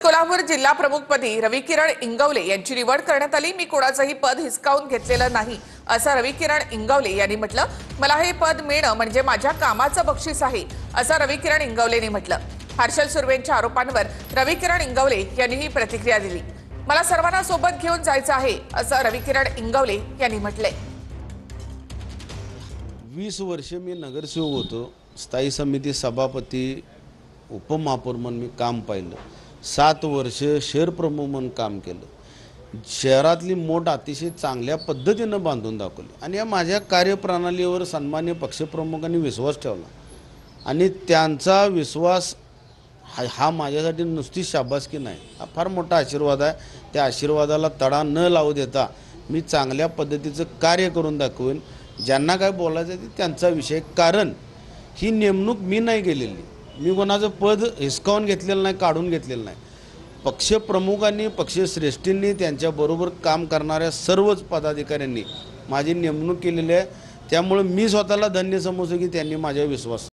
कोल्हापूर जिल्हा प्रमुखपदी रविकिरण इंगवले यांची निवड करण्यात आली। मी कोणाचंही पद हिसकावून घेतलेलं नाही असं रविकिरण इंगवले यांनी म्हटलं। मला हे पद मिळणं म्हणजे माझ्या कामाचं बक्षीस आहे असं रविकिरण इंगवलेंनी म्हटलं। हर्षल सुर्वेंच्या आरोपांवर रविकिरण इंगवले यांनी ही प्रतिक्रिया दिली। मला सर्वांना सोबत घेऊन जायचं आहे असं रविकिरण इंगवले यांनी म्हटलंय। 20 वर्ष मी नगरसेवक होतो, स्थायी समिती सभापती, उपमहापौर म्हणून मी काम पाहिलं। 7 वर्ष शहर प्रमुख म्हणून काम केलं। शहरातली मोठ अतिशय चांगल्या पद्धतीनं बांधून दाखवली आणि या माझ्या कार्यप्रणालीवर सन्मान्य पक्षप्रमुखांनी विश्वास ठेवला आणि त्यांचा विश्वास हा माझ्यासाठी नुसती शाबासकी नाही, हा फार मोठा आशीर्वाद आहे। त्या आशीर्वादाला तडा न लावू देता मी चांगल्या पद्धतीचं कार्य करून दाखवेन। ज्यांना काय बोलायचं ते त्यांचा विषय, कारण ही नेमणूक मी नाही केलेली, मी कोणाचं पद हिसकावून घेतलेलं नाही, काढून घेतलेलं नाही। पक्षप्रमुखांनी, पक्षश्रेष्ठींनी, त्यांच्याबरोबर काम करणाऱ्या सर्वच पदाधिकाऱ्यांनी माझी नेमणूक केलेली आहे। त्यामुळे मी स्वतःला धन्य समजतो की त्यांनी माझ्यावर विश्वास